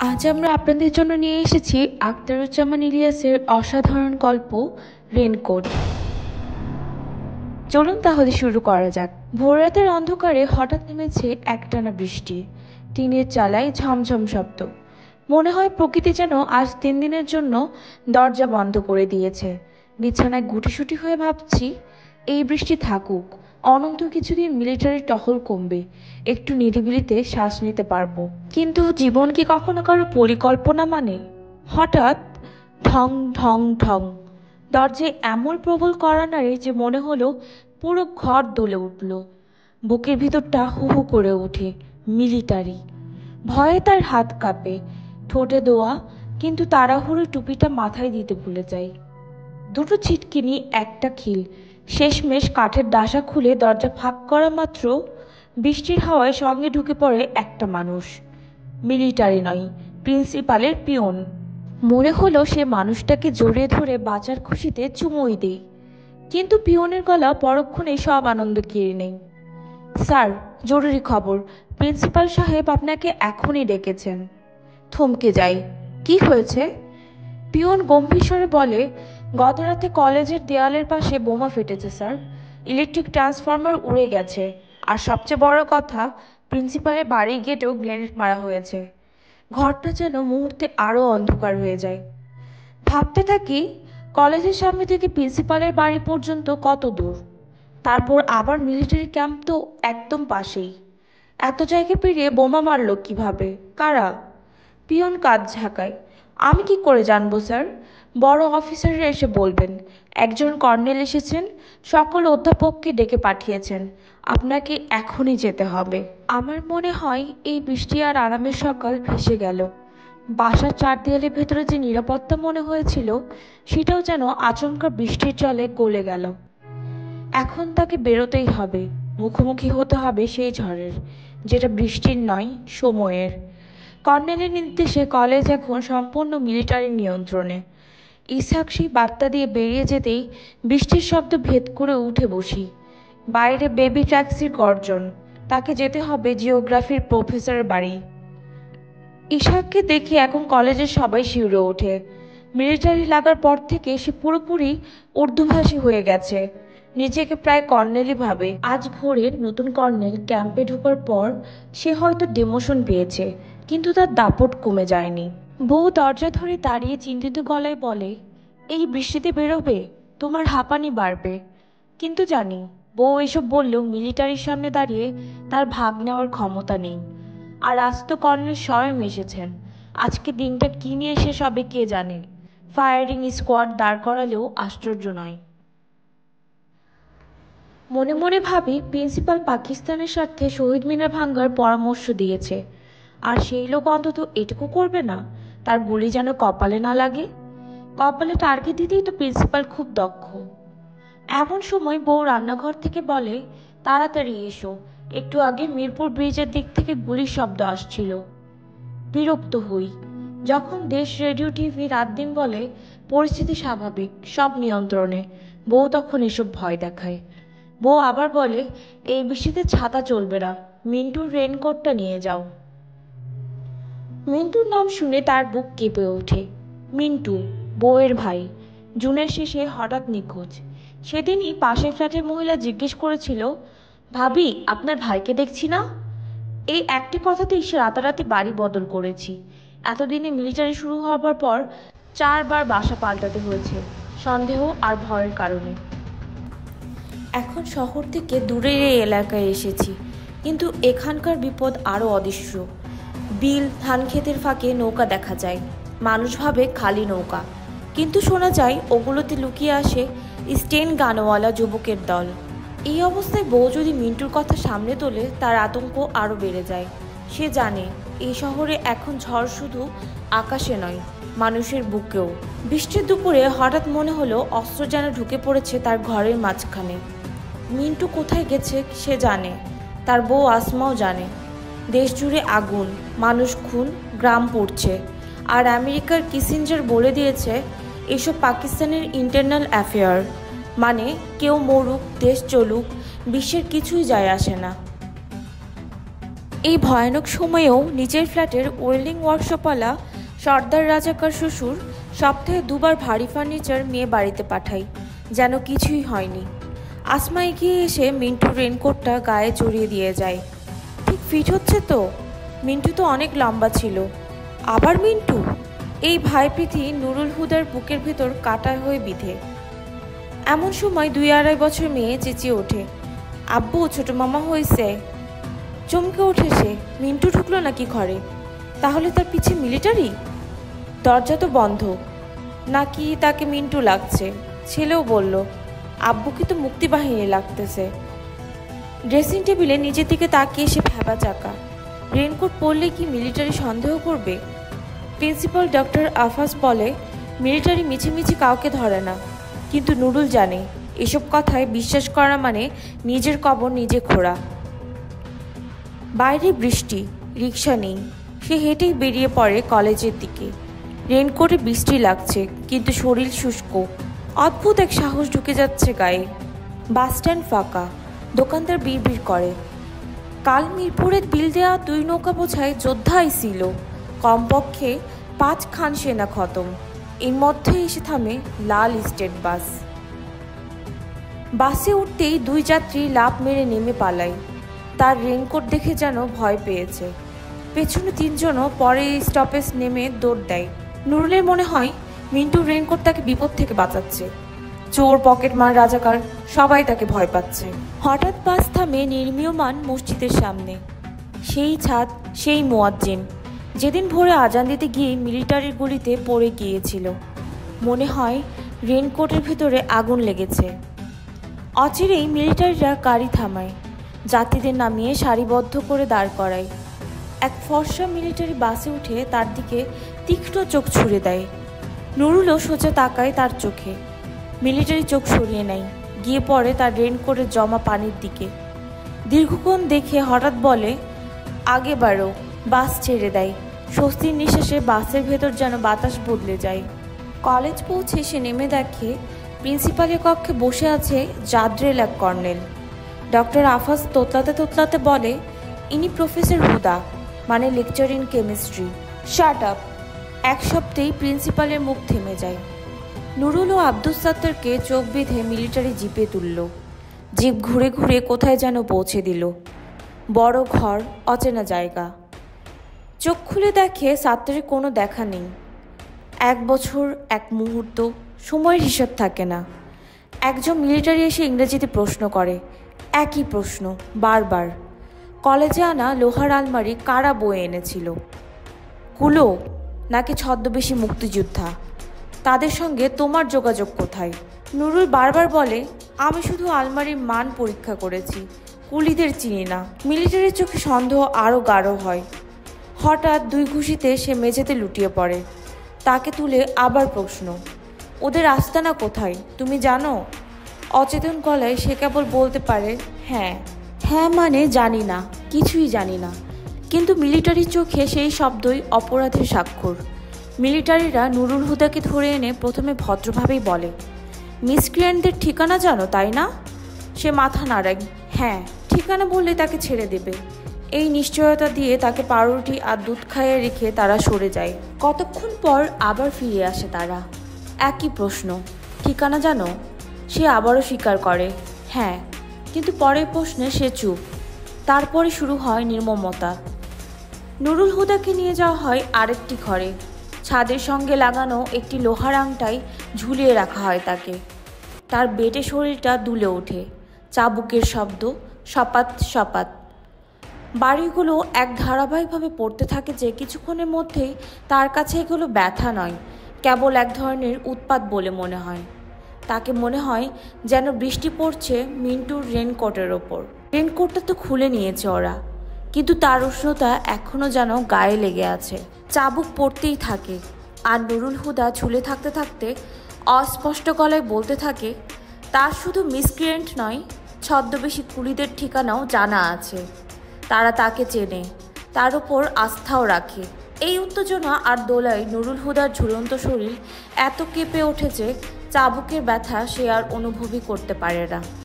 আজ আমরা আপনাদের জন্য নিয়ে এসেছি আখতারুজ্জামান ইলিয়াসের অসাধারণ গল্প রেনকোট। চলুন তাহলে শুরু করা যাক। ভোররাতের অন্ধকারে হঠাৎ নেমেছে একটানা বৃষ্টি। টিনের চালায় ঝমঝম শব্দ। মনে হয় প্রকৃতি যেন আজ 3 দিনের জন্য দরজা বন্ধ করে দিয়েছে। বিছানায় গুটিসুটি হয়ে ভাবছি, এই বৃষ্টি থাকুক, অনন্ত কিছুদিন মিলিটারি টহল কমবে, একটু নিরিবিলিতে শ্বাস নিতে পারবো। কিন্তু জীবন কি কখনো কারো পরিকল্পনা মানে? হঠাৎ ঢং ঢং ঢং, দরজায় এমন প্রবল কড়া নাড়ে যে মনে হলো পুরো ঘর দুলে উঠল। বুকের ভিতরটা হু হু করে ওঠে। মিলিটারি। ভয়ে তার হাত কাঁপে, ঠোঁটে দোয়া, কিন্তু তাড়াহুড়ো টুপিটা মাথায় দিতে ভুলে যায়। দুটো ছিটকিনি, একটা খিল, শেষমেশ কাঠের ডাসা খুলে দরজা ফাঁক করা মাত্র বৃষ্টির হাওয়ায় সঙ্গে ঢুকে পড়ে একটা মানুষ। মিলিটারি নয়, প্রিন্সিপালের পিয়ন। মনে হলো সে মানুষটাকে জড়িয়ে ধরে বাঁচার খুশিতে চুমুই দেই, কিন্তু পিয়নের গলা পরক্ষণে সব আনন্দ কেড়ে নেই। স্যার, জরুরি খবর, প্রিন্সিপাল সাহেব আপনাকে এখনই ডেকেছেন। থমকে যাই। কি হয়েছে? পিয়ন গম্ভীর স্বরে বলে, গত রাতে কলেজের দেয়ালের পাশে বোমা ফেটেছে স্যার। ইলেকট্রিক ট্রান্সফরমার উড়ে গেছে, আর সবচেয়ে বড় কথা, প্রিন্সিপালের বাড়ির গেটেও গ্রেনেড মারা হয়েছে। ঘরটা যেন মুহূর্তে আরও অন্ধকার হয়ে যায়। ভাবতে থাকি, কলেজের সামনে থেকে প্রিন্সিপালের বাড়ি পর্যন্ত কত দূর, তারপর আবার মিলিটারি ক্যাম্প তো একদম পাশেই। এত জায়গা পেরিয়ে বোমা মারলো কিভাবে? কারা? পিয়ন কাঁধ ঝাঁকায়। আমি কি করে জানবো স্যার? বড় অফিসাররা এসে বলবেন, একজন কর্নেল এসেছেন, সকল অধ্যাপককে ডেকে পাঠিয়েছেন, আপনাকে এখনই যেতে হবে। আমার মনে হয় এই বৃষ্টি আর আরামের সকাল ভেসে গেল। বাসার 4 দেয়ালের ভেতরে যে নিরাপত্তা মনে হয়েছিল, সেটাও যেন আচমকা বৃষ্টির জলে গলে গেল। এখন তাকে বেরোতেই হবে, মুখোমুখি হতে হবে সেই ঝড়ের, যেটা বৃষ্টির নয়, সময়ের। কর্নেলের নির্দেশে কলেজ এখন সম্পূর্ণ মিলিটারি নিয়ন্ত্রণে। ইসহাক সেই বার্তা দিয়ে বেরিয়ে যেতেই বৃষ্টির শব্দ ভেদ করে উঠে বসি। বাইরে বেবি ট্যাক্সির গর্জন। তাকে যেতে হবে জিওগ্রাফির প্রফেসরের বাড়ি। ইসহাককে দেখে এখন কলেজের সবাই শিউরে ওঠে। মিলিটারি লাগার পর থেকে সে পুরোপুরি উর্দুভাষী হয়ে গেছে। নিজেকে প্রায় কর্নেলই ভাবে। আজ ভোরের নতুন কর্নেল ক্যাম্পে ঢোকার পর সে হয়তো ডিমোশন পেয়েছে, কিন্তু তার দাপট কমে যায়নি। বউ দরজা ধরে দাঁড়িয়ে চিন্তিত গলায় বলে, এই বৃষ্টিতে বেরোবে? তোমার হাঁপানি বাড়বে। কিন্তু জানি, বউ এসব বললেও মিলিটারির সামনে দাঁড়িয়ে তার ভাগ নেওয়ার ক্ষমতা নেই। আর আজ তো কর্নেল স্বয়ং এসেছেন। আজকে দিনটা কি নিয়ে শেষ হবে কে জানে। ফায়ারিং স্কোয়াড দাঁড় করালেও আশ্চর্য নয়। মনে মনে ভাবি, প্রিন্সিপাল পাকিস্তানের স্বার্থে শহীদ মিনার ভাঙ্গার পরামর্শ দিয়েছে, আর সেই লোক অন্তত এটুকু করবে না, তার গুলি যেন কপালে না লাগে। কপালে টার্গেট দিতেই তো প্রিন্সিপাল খুব দক্ষ। এমন সময় বউ রান্নাঘর থেকে বলে, তাড়াতাড়ি এসো, একটু আগে মিরপুর ব্রিজের দিক থেকে গুলির শব্দ আসছিল। বিরক্ত হই। যখন দেশ, রেডিও, টিভি রাত দিন বলে পরিস্থিতি স্বাভাবিক, সব নিয়ন্ত্রণে, বউ তখন এসব ভয় দেখায়। বউ আবার বলে, এই বৃষ্টিতে ছাতা চলবে না, মিন্টুর রেনকোটটা নিয়ে যাও। মিন্টুর নাম শুনে তার বুক কেঁপে ওঠে। মিন্টু, বউয়ের ভাই, জুনের শেষে হঠাৎ নিখোঁজ। সেদিনই পাশের ফ্ল্যাটের মহিলা জিজ্ঞেস করেছিল, ভাবি আপনার ভাইকে দেখছি না? এই একটি কথাতেই সে রাতারাতি বাড়ি বদল করেছি। এতদিনে মিলিটারি শুরু হবার পর 4বার বাসা পাল্টাতে হয়েছে, সন্দেহ আর ভয়ের কারণে। এখন শহর থেকে দূরের এই এলাকায় এসেছি, কিন্তু এখানকার বিপদ আরও অদৃশ্য। বিল, ধান ক্ষেতের ফাঁকে নৌকা দেখা যায়। মানুষ ভাবে খালি নৌকা, কিন্তু শোনা যায় ওগুলোতে লুকিয়ে আসে স্টেন গানওয়ালা যুবকের দল। এই অবস্থায় বউ যদি মিন্টুর কথা সামনে তোলে, তার আতঙ্ক আরও বেড়ে যায়। সে জানে এই শহরে এখন ঝড় শুধু আকাশে নয়, মানুষের বুকেও। বৃষ্টির দুপুরে হঠাৎ মনে হলো অস্ত্র যেন ঢুকে পড়েছে তার ঘরের মাঝখানে। মিন্টু কোথায় গেছে সে জানে, তার বউ আসমাও জানে। দেশ জুড়ে আগুন, মানুষ খুন, গ্রাম পড়ছে, আর আমেরিকার কিসিঞ্জার বলে দিয়েছে এসব পাকিস্তানের ইন্টারনাল অ্যাফেয়ার। মানে কেউ মরুক, দেশ চলুক, বিশ্বের কিছুই যায় আসে না। এই ভয়ানক সময়েও নিজের ফ্ল্যাটের ওয়েল্ডিং ওয়ার্কশপওয়ালা সর্দার রাজাকার শ্বশুর সপ্তাহে 2বার ভারী ফার্নিচার মেয়ে বাড়িতে পাঠায়, যেন কিছুই হয়নি। আসমা এগিয়ে এসে মিন্টুর রেনকোটটা গায়ে জড়িয়ে দিয়ে যায়। ঠিক ফিট হচ্ছে তো? মিন্টু তো অনেক লম্বা ছিল। আবার মিন্টু? এই ভাইপ্রীতি নুরুল হুদার বুকের ভেতর কাটা হয়ে বিঁধে। এমন সময় 2-2.5 বছর মেয়ে চেঁচিয়ে ওঠে, আব্বু, ছোট মামা হয়েছে। চমকে ওঠে সে। মিন্টু ঢুকলো নাকি ঘরে? তাহলে তার পিছে মিলিটারি? দরজা তো বন্ধ। নাকি তাকে মিন্টু লাগছে? ছেলেও বলল, আব্বুকে তো মুক্তিবাহিনী লাগতেছে। ড্রেসিং টেবিলে নিজের দিকে তাকিয়ে সে ভ্যাবা চাকা। রেনকোট পরলে কি মিলিটারি সন্দেহ করবে? প্রিন্সিপাল ডক্টর আফাস বলে, মিলিটারি মিছিমিছি কাউকে ধরে না। কিন্তু নুরুল জানে এসব কথায় বিশ্বাস করা মানে নিজের কবর নিজে খোঁড়া। বাইরে বৃষ্টি, রিক্সা নেই। সে হেঁটেই বেরিয়ে পড়ে কলেজের দিকে। রেনকোটে বৃষ্টি লাগছে, কিন্তু শরীর শুষ্ক। অদ্ভুত এক সাহস ঢুকে যাচ্ছে গায়ে। বাসস্ট্যান্ড ফাঁকা। দোকানদার বিড়বিড় করে, কাল মিরপুরের বিল দেওয়া 2 নৌকা বোঝাই যোদ্ধা আইছিল। কমপক্ষে 5 খান সেনা খতম। এর মধ্যে এসে থামে লাল স্টেট বাস। বাসে উঠতেই 2 যাত্রী লাফ মেরে নেমে পালায়। তার রেনকোট দেখে যেন ভয় পেয়েছে। পেছনে 3 জনও পরে স্টপেজ নেমে দৌড় দেয়। নুরুলের মনে হয় মিন্টুর রেনকোট তাকে বিপদ থেকে বাঁচাচ্ছে। চোর, পকেটমার, রাজাকার সবাই তাকে ভয় পাচ্ছে। হঠাৎ বাস থামে নির্মীয়মান মসজিদের সামনে। সেই ছাদ, সেই মুয়াজ্জিন যেদিন ভোরে আজান দিতে গিয়ে মিলিটারির গুলিতে পড়ে গিয়েছিল। মনে হয় রেনকোটের ভেতরে আগুন লেগেছে। অচিরেই মিলিটারিরা গাড়ি থামায়, যাত্রীদের নামিয়ে সারিবদ্ধ করে দাঁড় করায়। এক ফর্সা মিলিটারি বাসে উঠে তার দিকে তীক্ষ্ণ চোখ ছুড়ে দেয়। নুরুলও সোজা তাকায় তার চোখে। মিলিটারি চোখ সরিয়ে নেয়, গিয়ে পড়ে তার রেনকোটের জমা পানির দিকে। দীর্ঘক্ষণ দেখে হঠাৎ বলে, আগে বাড়ো। বাস ছেড়ে দেয়। স্বস্তির নিঃশ্বাসে বাসের ভেতর যেন বাতাস বদলে যায়। কলেজ পৌঁছে সে নেমে দেখে প্রিন্সিপালের কক্ষে বসে আছে জাদ্রেল এক কর্নেল। ডক্টর আফাস তোতলাতে তোতলাতে বলে, ইনি প্রফেসর হুদা, মানে lecture in chemistry. Shut up. এক সপ্তাহেই প্রিন্সিপালের মুখ থেমে যায়। নুরুল ও আব্দুস সাত্তারকে চোখ বেঁধে মিলিটারি জিপে তুলল। জিপ ঘুরে ঘুরে কোথায় যেন পৌঁছে দিল। বড় ঘর, অচেনা জায়গা। চোখ খুলে দেখে সাত্তারের কোনো দেখা নেই। 1 বছর, 1 মুহূর্ত, সময়ের হিসাব থাকে না। একজন মিলিটারি এসে ইংরেজিতে প্রশ্ন করে, একই প্রশ্ন বারবার। কলেজে আনা লোহার আলমারি কারা বয়ে এনেছিল? কুলো নাকি ছদ্মবেশী মুক্তিযোদ্ধা? তাদের সঙ্গে তোমার যোগাযোগ কোথায়? নুরুল বারবার বলে, আমি শুধু আলমারির মান পরীক্ষা করেছি, কুলিদের চিনি না। মিলিটারির চোখে সন্দেহ আরও গাঢ় হয়। হঠাৎ 2 ঘুষিতে সে মেঝেতে লুটিয়ে পড়ে। তাকে তুলে আবার প্রশ্ন, ওদের আস্তানা কোথায় তুমি জানো? অচেতন গলায় সে কেবল বলতে পারে, হ্যাঁ। হ্যাঁ মানে জানি না, কিছুই জানি না। কিন্তু মিলিটারির চোখে সেই শব্দই অপরাধের স্বাক্ষর। মিলিটারিরা নুরুল হুদাকে ধরে এনে প্রথমে ভদ্রভাবেই বলে, মিসক্রিয়েন্টদের ঠিকানা জানো তাই না? সে মাথা নাড়ায়, হ্যাঁ। ঠিকানা বললে তাকে ছেড়ে দেবে। এই নিশ্চয়তা দিয়ে তাকে পাউরুটি আর দুধ খাইয়ে রেখে তারা সরে যায়। কতক্ষণ পর আবার ফিরে আসে তারা। একই প্রশ্ন, ঠিকানা জানো? সে আবারও স্বীকার করে, হ্যাঁ। কিন্তু পরের প্রশ্নে সে চুপ। তারপরে শুরু হয় নির্মমতা। নুরুল হুদাকে নিয়ে যাওয়া হয় আরেকটি ঘরে। ছাদের সঙ্গে লাগানো একটি লোহার আংটায় ঝুলিয়ে রাখা হয় তাকে। তার বেটে শরীরটা দুলে ওঠে। চাবুকের শব্দ, সপাত সপাত। বাড়িগুলো এক ধারাবাহিকভাবে পড়তে থাকে যে কিছুক্ষণের মধ্যেই তার কাছে এগুলো ব্যথা নয়, কেবল এক ধরনের উৎপাত বলে মনে হয়। তাকে মনে হয় যেন বৃষ্টি পড়ছে মিন্টুর রেনকোটের ওপর। রেনকোটটা তো খুলে নিয়েছে ওরা, কিন্তু তার উষ্ণতা এখনও যেন গায়ে লেগে আছে। চাবুক পড়তেই থাকে। আর নুরুল হুদা ঝুলে থাকতে থাকতে অস্পষ্ট গলায় বলতে থাকে, তার শুধু মিসক্রিয়েন্ট নয়, ছদ্মবেশী কুলিদের ঠিকানাও জানা আছে। তারা তাকে চেনে, তার উপর আস্থাও রাখে। এই উত্তেজনা আর দোলায় নুরুল হুদার ঝুলন্ত শরীর এত কেঁপে ওঠে যে চাবুকের ব্যথা সে আর অনুভবই করতে পারে না।